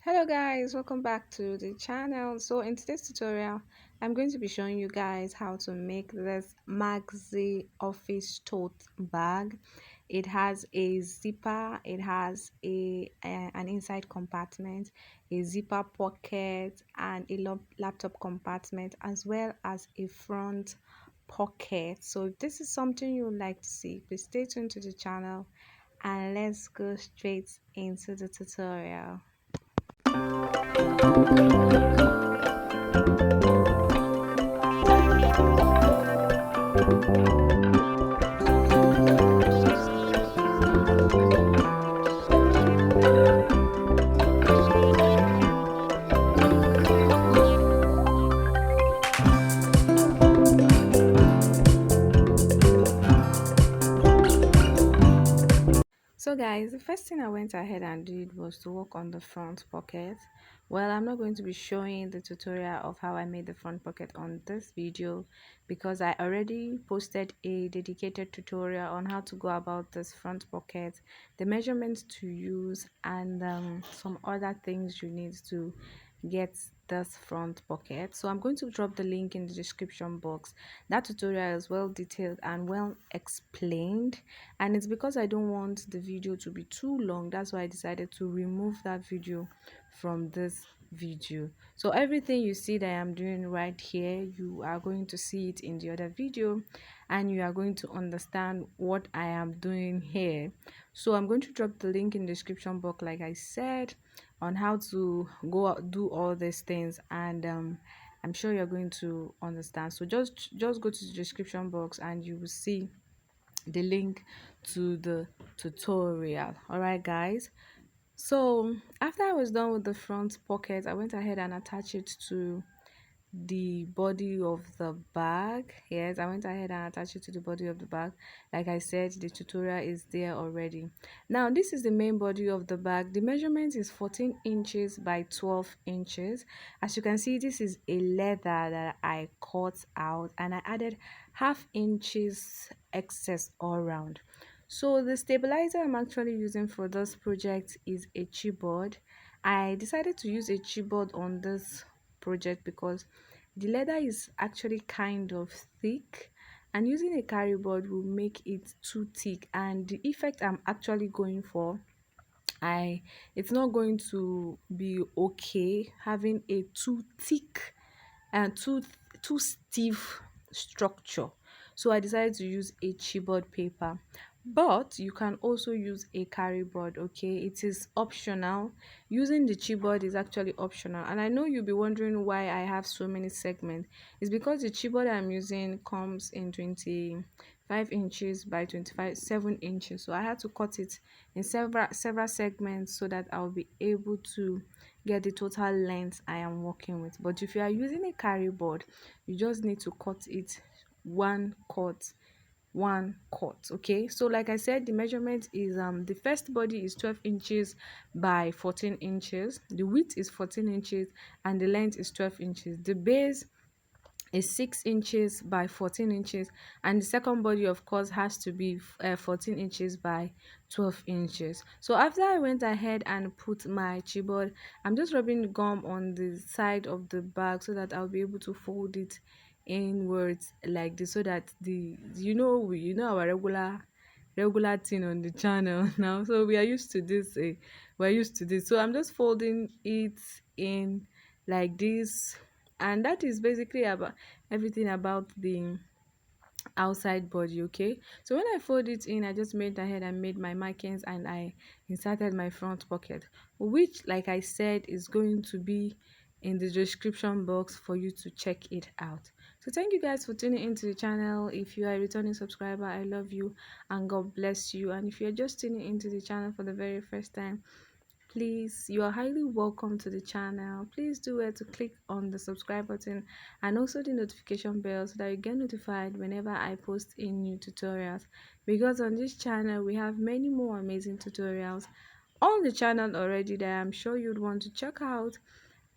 Hello guys, welcome back to the channel. So in today's tutorial, I'm going to be showing you guys how to make this maxi office tote bag. It has a zipper, it has an inside compartment, a zipper pocket, and a laptop compartment, as well as a front pocket. So if this is something you would like to see, please stay tuned to the channel and let's go straight into the tutorial. So guys, the first thing I went ahead and did was to work on the front pocket. Well, I'm not going to be showing the tutorial of how I made the front pocket on this video because I already posted a dedicated tutorial on how to go about this front pocket, the measurements to use, and some other things you need to get this front pocket. So I'm going to drop the link in the description box. That tutorial is well detailed and well explained, and it's because I don't want the video to be too long. That's why I decided to remove that video from this video. So everything you see that I'm doing right here, you are going to see it in the other video, and you are going to understand what I am doing here. So I'm going to drop the link in the description box, like I said, on how to go out, do all these things, and I'm sure you're going to understand. So just go to the description box and you will see the link to the tutorial. All right guys, so after I was done with the front pocket, I went ahead and attached it to the body of the bag. Yes, I went ahead and attached it to the body of the bag. Like I said, the tutorial is there already. Now this is the main body of the bag. The measurement is 14 inches by 12 inches. As you can see, this is a leather that I cut out and I added half inches excess all around. So the stabilizer I'm actually using for this project is a chipboard. I decided to use a chipboard on this project because the leather is actually kind of thick, and using a carry board will make it too thick, and the effect I'm actually going for, I it's not going to be okay having a too thick and too stiff structure. So I decided to use a chipboard paper, but you can also use a carry board. Okay, it is optional. Using the chipboard is actually optional, and I know you'll be wondering why I have so many segments. It's because the chipboard I'm using comes in 25 inches by 7 inches, so I had to cut it in several segments so that I'll be able to get the total length I am working with. But if you are using a carry board, you just need to cut it one cut. Okay, so like I said, the measurement is the first body is 12 inches by 14 inches, the width is 14 inches, and the length is 12 inches. The base is 6 inches by 14 inches, and the second body of course has to be 14 inches by 12 inches. So after I went ahead and put my chipboard, I'm just rubbing gum on the side of the bag so that I'll be able to fold it inwards like this, so that the our regular thing on the channel now, so we are used to this. We're used to this, so I'm just folding it in like this, and that is basically about everything about the outside body. Okay, so when I fold it in, I just made ahead and made my markings, and I inserted my front pocket, which like I said is going to be in the description box for you to check it out. So thank you guys for tuning into the channel. If you are a returning subscriber, I love you and God bless you. And if you're just tuning into the channel for the very first time, please, you are highly welcome to the channel. Please do well to click on the subscribe button and also the notification bell so that you get notified whenever I post in new tutorials, because on this channel we have many more amazing tutorials on the channel already that I'm sure you'd want to check out,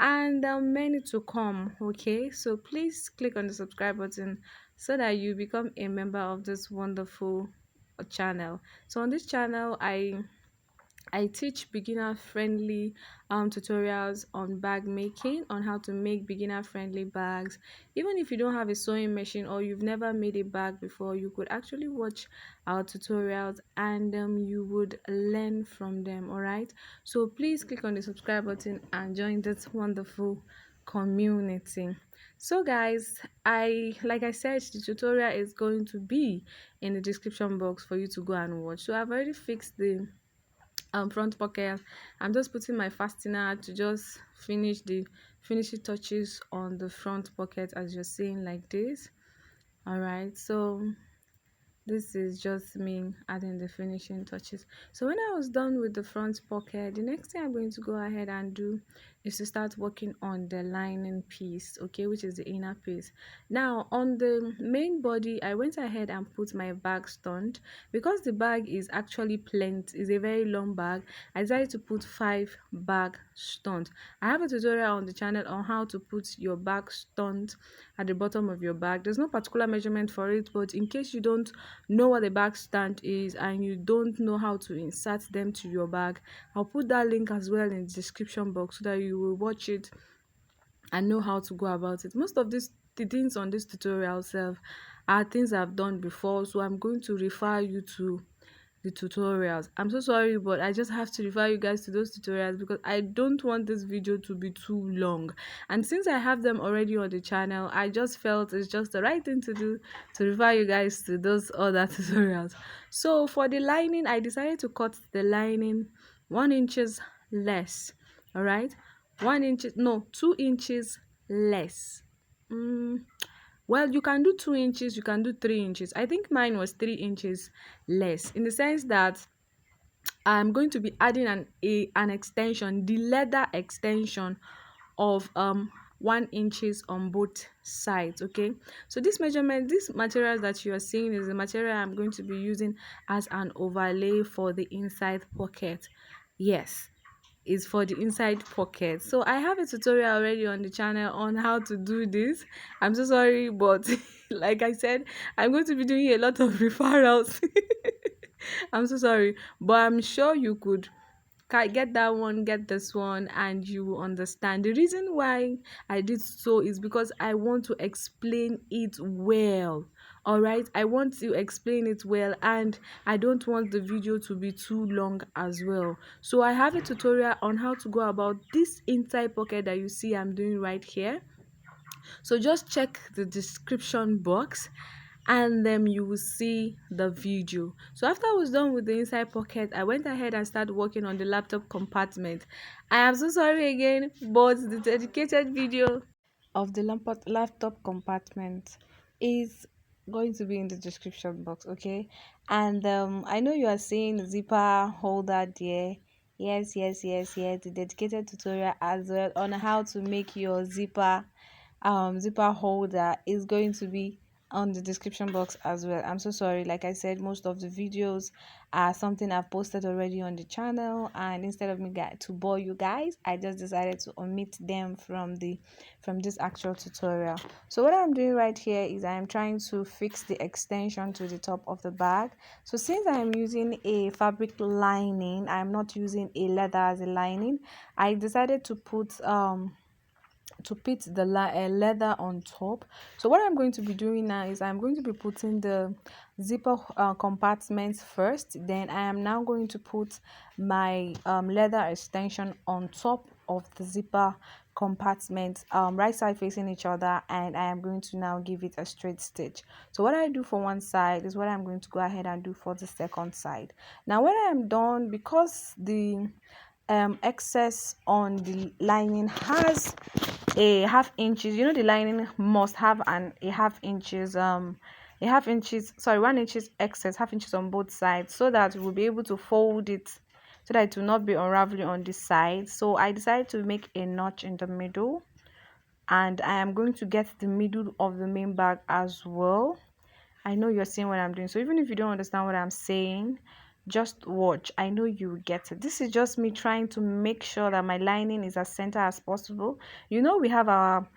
and many to come. Okay, so please click on the subscribe button so that you become a member of this wonderful channel. So on this channel, I teach beginner friendly tutorials on bag making, on how to make beginner friendly bags. Even if you don't have a sewing machine or you've never made a bag before, you could actually watch our tutorials and you would learn from them. All right, so please click on the subscribe button and join this wonderful community. So guys, I like I said, the tutorial is going to be in the description box for you to go and watch. So I've already fixed the front pocket. I'm just putting my fastener to just finishing touches on the front pocket, as you're seeing, like this. All right, so this is just me adding the finishing touches. So when I was done with the front pocket, the next thing I'm going to go ahead and do is to start working on the lining piece, okay, which is the inner piece. Now on the main body, I went ahead and put my bag stand. Because the bag is actually plenty, is a very long bag, I decided to put 5 bag stunt. I have a tutorial on the channel on how to put your bag stunt at the bottom of your bag. There's no particular measurement for it, but in case you don't know what a bag stand is and you don't know how to insert them to your bag, I'll put that link as well in the description box so that you will watch it and know how to go about it. Most of the things on this tutorial self are things I've done before, so I'm going to refer you to the tutorials. I'm so sorry, but I just have to refer you guys to those tutorials because I don't want this video to be too long, and since I have them already on the channel, I just felt it's just the right thing to do to refer you guys to those other tutorials. So for the lining, I decided to cut the lining 1 inches less. All right, 1 inch, no, 2 inches less. mm, well, you can do 2 inches, you can do 3 inches. I think mine was 3 inches less, in the sense that I'm going to be adding an extension, the leather extension of 1 inches on both sides. Okay, so this measurement, this material that you are seeing is the material I'm going to be using as an overlay for the inside pocket. Yes, is for the inside pocket. So I have a tutorial already on the channel on how to do this. I'm so sorry, but like I said, I'm going to be doing a lot of referrals. I'm so sorry, but I'm sure you could get that one, get this one, and you will understand. The reason why I did so is because I want to explain it well. All right, I want to explain it well, and I don't want the video to be too long as well. So I have a tutorial on how to go about this inside pocket that you see I'm doing right here. So just check the description box and then you will see the video. So after I was done with the inside pocket, I went ahead and started working on the laptop compartment. I am so sorry again, but the dedicated video of the laptop compartment is going to be in the description box, okay? And I know you are seeing zipper holder there. Yes, yes, yes, yes, the dedicated tutorial as well on how to make your zipper holder is going to be on the description box as well. I'm so sorry, like I said, most of the videos are something I've posted already on the channel, and instead of me to bore you guys, I just decided to omit them from this actual tutorial. So what I'm doing right here is I'm trying to fix the extension to the top of the bag. So since I'm using a fabric lining, I'm not using a leather as a lining, I decided to put the leather on top. So what I'm going to be doing now is I'm going to be putting the zipper compartments first, then I am now going to put my leather extension on top of the zipper compartment, right side facing each other, and I am going to now give it a straight stitch. So what I do for one side is what I'm going to go ahead and do for the second side. Now when I am done, because the excess on the lining has a half inches, you know, the lining must have a half inches, sorry, 1 inches excess, half inches on both sides, so that we'll be able to fold it so that it will not be unraveling on this side. So I decided to make a notch in the middle, and I am going to get the middle of the main bag as well. I know you're seeing what I'm doing, so even if you don't understand what I'm saying, just watch. I know you will get it. This is just me trying to make sure that my lining is as center as possible. You know, we have our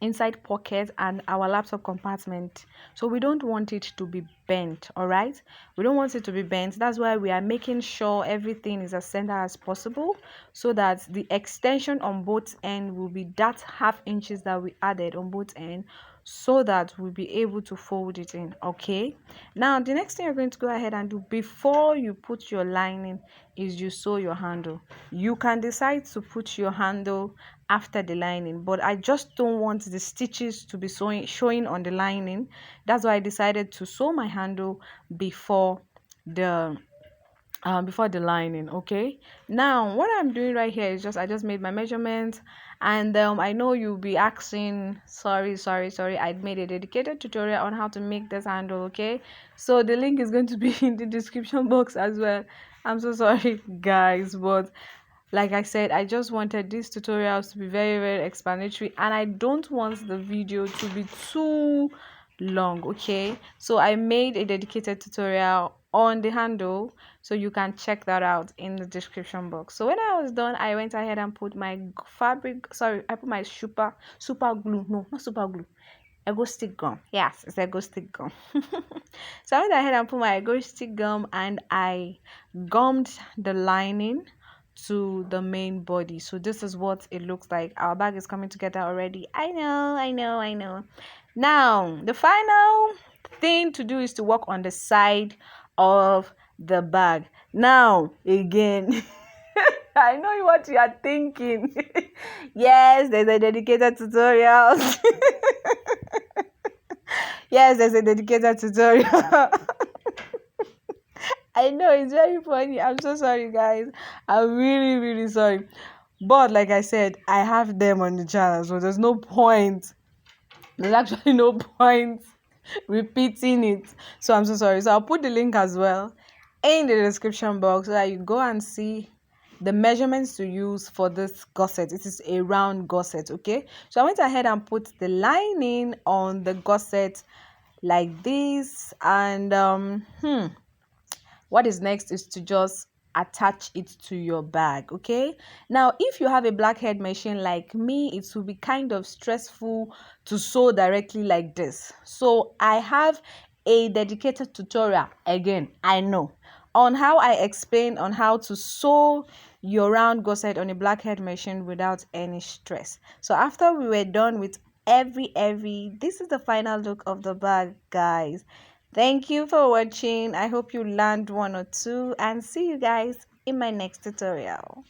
inside pocket and our laptop compartment, so we don't want it to be bent. All right, we don't want it to be bent. That's why we are making sure everything is as center as possible, so that the extension on both end will be that half inches that we added on both end, so that we'll be able to fold it in. Okay, now the next thing you're going to go ahead and do before you put your lining is you sew your handle. You can decide to put your handle after the lining, but I just don't want the stitches to be showing on the lining. That's why I decided to sew my handle before the before the lining. Okay, now what I'm doing right here is just I just made my measurements, and I know you'll be asking, sorry, I made a dedicated tutorial on how to make this handle. Okay, so the link is going to be in the description box as well. I'm so sorry guys, but like I said, I just wanted these tutorials to be very explanatory, and I don't want the video to be too long. Okay, so I made a dedicated tutorial on the handle, so you can check that out in the description box. So when I was done, I went ahead and put my fabric, sorry, I put my super glue, no, not super glue, ego stick gum. Yes, it's ego stick gum. So I went ahead and put my ego stick gum, and I gummed the lining to the main body. So this is what it looks like. Our bag is coming together already. I know. Now the final thing to do is to work on the side of the bag. Now again, I know what you are thinking. Yes, there's a dedicated tutorial. Yes, there's a dedicated tutorial. I know it's very funny. I'm so sorry, guys. I'm really sorry. But like I said, I have them on the channel, so there's no point. There's actually no point repeating it. So I'm so sorry. So I'll put the link as well in the description box, so that you go and see the measurements to use for this gusset. It is a round gusset. Okay, so I went ahead and put the lining on the gusset like this, and what is next is to just attach it to your bag. Okay, now if you have a blackhead machine like me, it will be kind of stressful to sew directly like this, so I have a dedicated tutorial, again I know, on how I explain on how to sew your round gusset on a blackhead machine without any stress. So after we were done with every this is the final look of the bag, guys. Thank you for watching. I hope you learned one or two, and see you guys in my next tutorial.